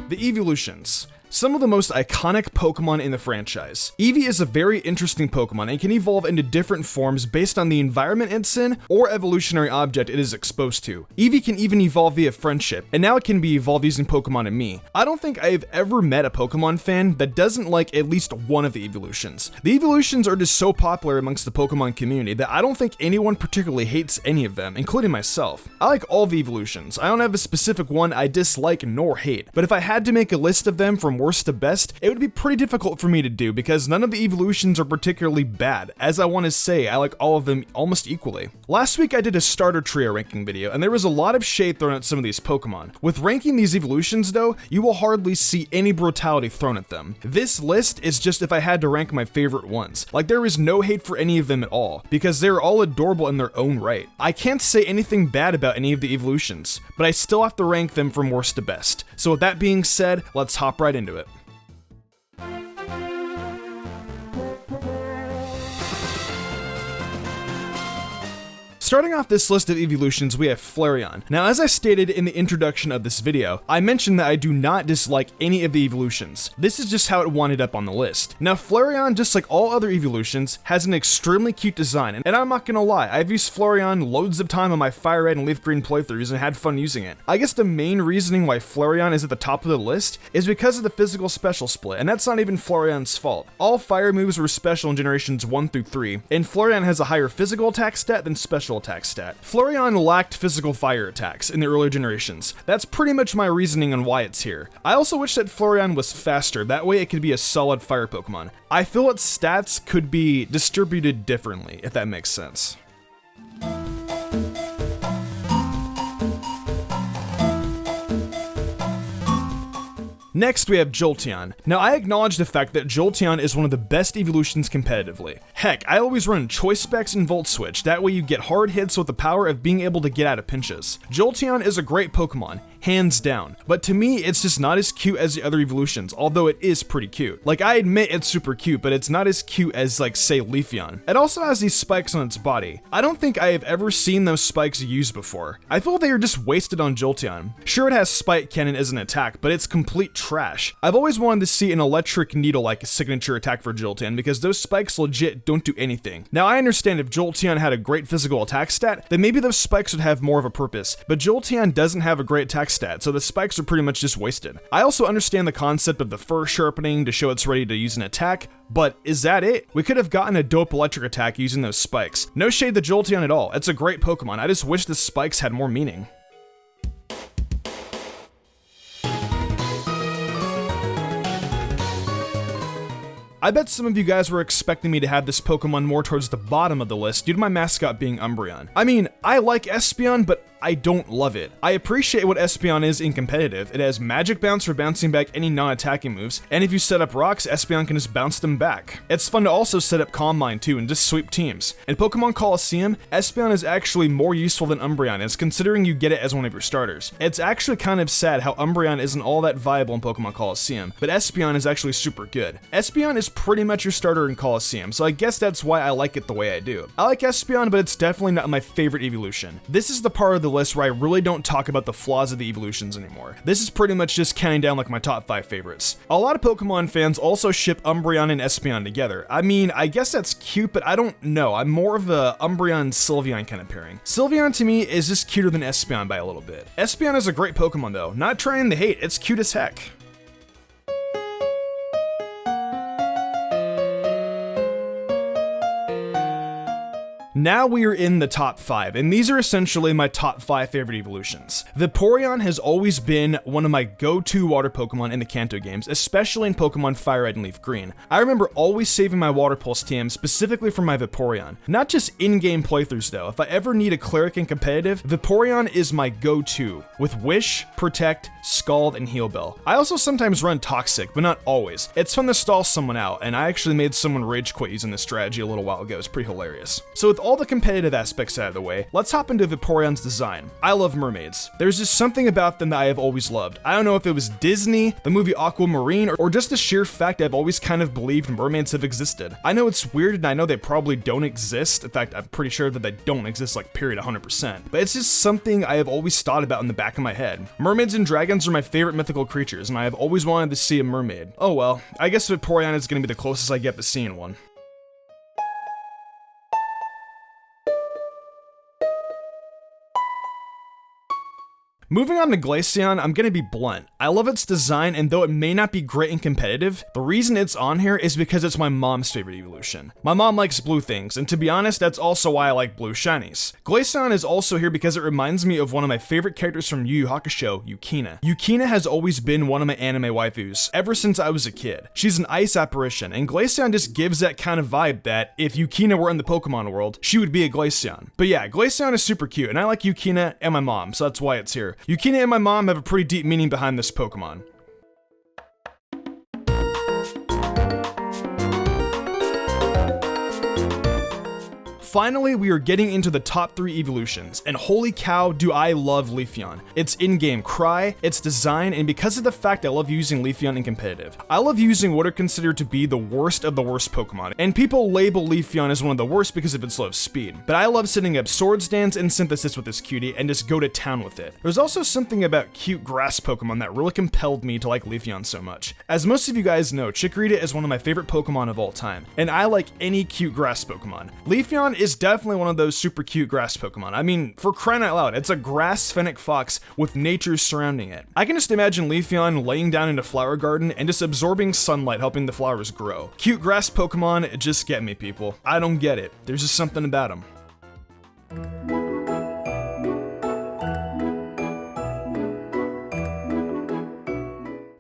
The Eeveelutions. Some of the most iconic Pokemon in the franchise. Eevee is a very interesting Pokemon and can evolve into different forms based on the environment it's in or evolutionary object it is exposed to. Eevee can even evolve via friendship, and now it can be evolved using Pokemon Amie. I don't think I've ever met a Pokemon fan that doesn't like at least one of the Eeveelutions. The Eeveelutions are just so popular amongst the Pokemon community that I don't think anyone particularly hates any of them, including myself. I like all the Eeveelutions. I don't have a specific one I dislike nor hate, but if I had to make a list of them from worst to best, it would be pretty difficult for me to do because none of the Eeveelutions are particularly bad. As I want to say, I like all of them almost equally. Last week I did a starter trio ranking video and there was a lot of shade thrown at some of these Pokemon. With ranking these Eeveelutions though, you will hardly see any brutality thrown at them. This list is just if I had to rank my favorite ones. Like there is no hate for any of them at all, because they're all adorable in their own right. I can't say anything bad about any of the Eeveelutions, but I still have to rank them from worst to best. So with that being said, let's hop right into it. Starting off this list of Eeveelutions, we have Flareon. Now, as I stated in the introduction of this video, I mentioned that I do not dislike any of the Eeveelutions. This is just how it wound up on the list. Now, Flareon, just like all other Eeveelutions, has an extremely cute design, and I'm not gonna lie, I've used Flareon loads of time on my Fire Red and Leaf Green playthroughs and had fun using it. I guess the main reasoning why Flareon is at the top of the list is because of the physical special split, and that's not even Flareon's fault. All fire moves were special in generations 1 through 3, and Flareon has a higher physical attack stat than special attack stat. Flareon lacked physical fire attacks in the earlier generations. That's pretty much my reasoning on why it's here. I also wish that Flareon was faster, that way it could be a solid fire Pokemon. I feel its stats could be distributed differently, if that makes sense. Next, we have Jolteon. Now, I acknowledge the fact that Jolteon is one of the best Eeveelutions competitively. Heck, I always run Choice Specs and Volt Switch, that way you get hard hits with the power of being able to get out of pinches. Jolteon is a great Pokemon, hands down, but to me, it's just not as cute as the other Eeveelutions, although it is pretty cute. Like, I admit it's super cute, but it's not as cute as, like, say, Leafeon. It also has these spikes on its body. I don't think I have ever seen those spikes used before. I feel they are just wasted on Jolteon. Sure, it has Spike Cannon as an attack, but it's complete trash. I've always wanted to see an electric needle-like signature attack for Jolteon because those spikes legit don't do anything. Now, I understand if Jolteon had a great physical attack stat, then maybe those spikes would have more of a purpose, but Jolteon doesn't have a great attack stat, so the spikes are pretty much just wasted. I also understand the concept of the fur sharpening to show it's ready to use an attack, but is that it? We could have gotten a dope electric attack using those spikes. No shade to Jolteon at all, it's a great Pokemon, I just wish the spikes had more meaning. I bet some of you guys were expecting me to have this Pokemon more towards the bottom of the list due to my mascot being Umbreon. I mean, I like Espeon, but I don't love it. I appreciate what Espeon is in competitive. It has Magic Bounce for bouncing back any non-attacking moves, and if you set up rocks, Espeon can just bounce them back. It's fun to also set up Calm Mind too and just sweep teams. In Pokemon Colosseum, Espeon is actually more useful than Umbreon is, considering you get it as one of your starters. It's actually kind of sad how Umbreon isn't all that viable in Pokemon Colosseum, but Espeon is actually super good. Espeon is pretty much your starter in Colosseum, so I guess that's why I like it the way I do. I like Espeon, but it's definitely not my favorite Eeveelution. This is the part of the list where I really don't talk about the flaws of the Eeveelutions anymore. This is pretty much just counting down like my top 5 favorites. A lot of Pokemon fans also ship Umbreon and Espeon together. I mean, I guess that's cute, but I don't know. I'm more of a Umbreon-Sylveon kind of pairing. Sylveon to me is just cuter than Espeon by a little bit. Espeon is a great Pokemon though. Not trying to hate, it's cute as heck. Now we are in the top 5, and these are essentially my top 5 favorite Eeveelutions. The Pooreon has always been one of my go-to water Pokemon in the Kanto games, especially in Pokemon Fire Red and Leaf Green. I remember always saving my Water Pulse TM specifically for my Vaporeon. Not just in-game playthroughs though, if I ever need a Cleric in competitive, Vaporeon is my go-to, with Wish, Protect, Scald, and Heal Bell. I also sometimes run Toxic, but not always. It's fun to stall someone out, and I actually made someone rage quit using this strategy a little while ago. It's pretty hilarious. So with all the competitive aspects out of the way, let's hop into Vaporeon's design. I love mermaids. There's just something about them that I have always loved. I don't know if it was Disney, the movie Aquamarine, or just the sheer fact I've always kind of believed mermaids have existed. I know it's weird and I know they probably don't exist. In fact, I'm pretty sure that they don't exist, like period 100%. But it's just something I have always thought about in the back of my head. Mermaids and dragons are my favorite mythical creatures and I have always wanted to see a mermaid. Oh well, I guess Vaporeon is going to be the closest I get to seeing one. Moving on to Glaceon, I'm gonna be blunt. I love its design, and though it may not be great and competitive, the reason it's on here is because it's my mom's favorite evolution. My mom likes blue things, and to be honest, that's also why I like blue shinies. Glaceon is also here because it reminds me of one of my favorite characters from Yu Yu Hakusho, Yukina. Yukina has always been one of my anime waifus, ever since I was a kid. She's an ice apparition, and Glaceon just gives that kind of vibe that if Yukina were in the Pokemon world, she would be a Glaceon. But yeah, Glaceon is super cute, and I like Yukina and my mom, so that's why it's here. Yukina and my mom have a pretty deep meaning behind this Pokemon. Finally, we are getting into the top 3 evolutions, and holy cow do I love Leafeon. Its in-game cry, its design, and because of the fact I love using Leafeon in competitive. I love using what are considered to be the worst of the worst Pokemon, and people label Leafeon as one of the worst because of its slow speed. But I love setting up Swords Dance and Synthesis with this cutie and just go to town with it. There's also something about cute grass Pokemon that really compelled me to like Leafeon so much. As most of you guys know, Chikorita is one of my favorite Pokemon of all time, and I like any cute grass Pokemon. Leafeon is definitely one of those super cute grass Pokemon. I mean, for crying out loud, it's a grass fennec fox with nature surrounding it. I can just imagine Leafeon laying down in a flower garden and just absorbing sunlight, helping the flowers grow. Cute grass Pokemon just get me, people. I don't get it. There's just something about them.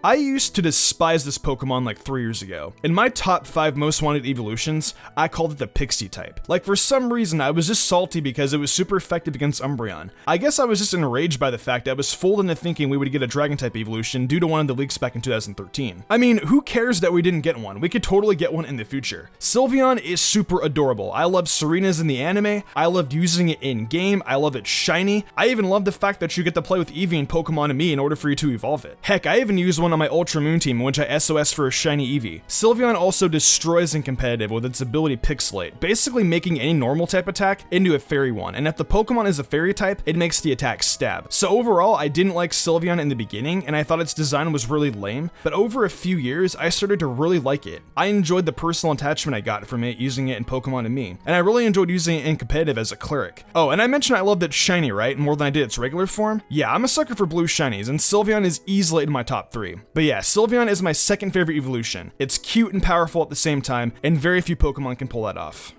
I used to despise this Pokemon like 3 years ago. In my top 5 most wanted evolutions, I called it the Pixie type. Like for some reason, I was just salty because it was super effective against Umbreon. I guess I was just enraged by the fact I was fooled into thinking we would get a Dragon type evolution due to one of the leaks back in 2013. I mean, who cares that we didn't get one? We could totally get one in the future. Sylveon is super adorable. I love Serena's in the anime. I loved using it in game. I love it shiny. I even love the fact that you get to play with Eevee and Pokemon Amie in order for you to evolve it. Heck, I even used one on my Ultra Moon team in which I SOS for a shiny Eevee. Sylveon also destroys in competitive with its ability Pixelate, basically making any normal type attack into a fairy one, and if the Pokemon is a fairy type, it makes the attack stab. So overall, I didn't like Sylveon in the beginning, and I thought its design was really lame, but over a few years, I started to really like it. I enjoyed the personal attachment I got from it using it in Pokemon Amie, and I really enjoyed using it in competitive as a cleric. Oh, and I mentioned I loved it shiny, right? More than I did its regular form? Yeah, I'm a sucker for blue shinies, and Sylveon is easily in my top 3. But yeah, Sylveon is my second favorite evolution. It's cute and powerful at the same time, and very few Pokemon can pull that off.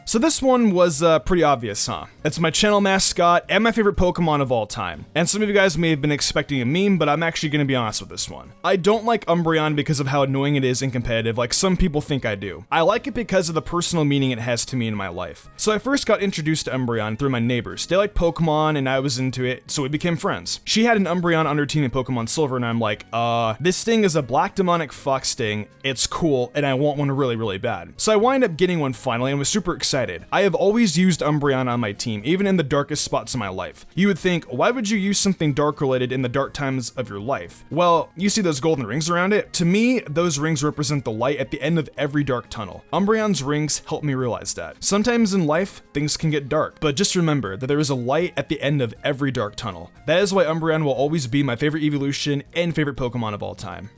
So this one was pretty obvious, huh? It's my channel mascot and my favorite Pokemon of all time. And some of you guys may have been expecting a meme, but I'm actually gonna be honest with this one. I don't like Umbreon because of how annoying it is in competitive, like some people think I do. I like it because of the personal meaning it has to me in my life. So I first got introduced to Umbreon through my neighbors. They liked Pokemon and I was into it, so we became friends. She had an Umbreon on her team in Pokemon Silver and I'm like, this thing is a black demonic fox sting, it's cool, and I want one really, really bad. So I wind up getting one finally and was super excited. I have always used Umbreon on my team, even in the darkest spots of my life. You would think, why would you use something dark related in the dark times of your life? Well, you see those golden rings around it? To me, those rings represent the light at the end of every dark tunnel. Umbreon's rings help me realize that. Sometimes in life, things can get dark, but just remember that there is a light at the end of every dark tunnel. That is why Umbreon will always be my favorite evolution and favorite Pokemon of all time.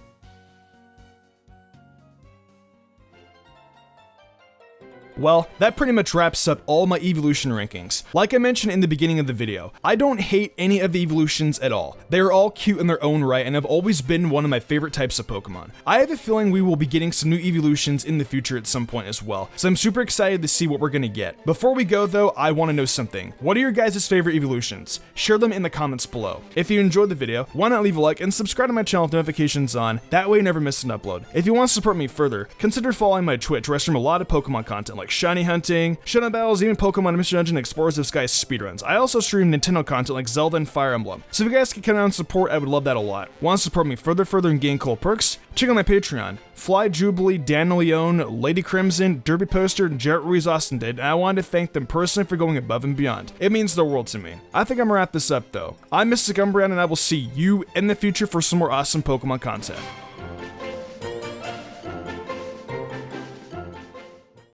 Well, that pretty much wraps up all my evolution rankings. Like I mentioned in the beginning of the video, I don't hate any of the evolutions at all. They are all cute in their own right and have always been one of my favorite types of Pokemon. I have a feeling we will be getting some new evolutions in the future at some point as well, so I'm super excited to see what we're gonna get. Before we go though, I want to know something. What are your guys' favorite evolutions? Share them in the comments below. If you enjoyed the video, why not leave a like and subscribe to my channel with notifications on, that way you never miss an upload. If you want to support me further, consider following my Twitch where I stream a lot of Pokemon content like shiny hunting, showdown battles, even Pokemon Mystery Dungeon Explorers of Sky speedruns. I also stream Nintendo content like Zelda and Fire Emblem. So if you guys can come out and support, I would love that a lot. Want to support me further and gain cool perks? Check out my Patreon. Fly Jubilee, Dan Leone, Lady Crimson, Derby Poster, and Jarrett Ruiz Austin did, and I wanted to thank them personally for going above and beyond. It means the world to me. I think I'm gonna wrap this up though. I'm Mystic Umbreon, and I will see you in the future for some more awesome Pokemon content.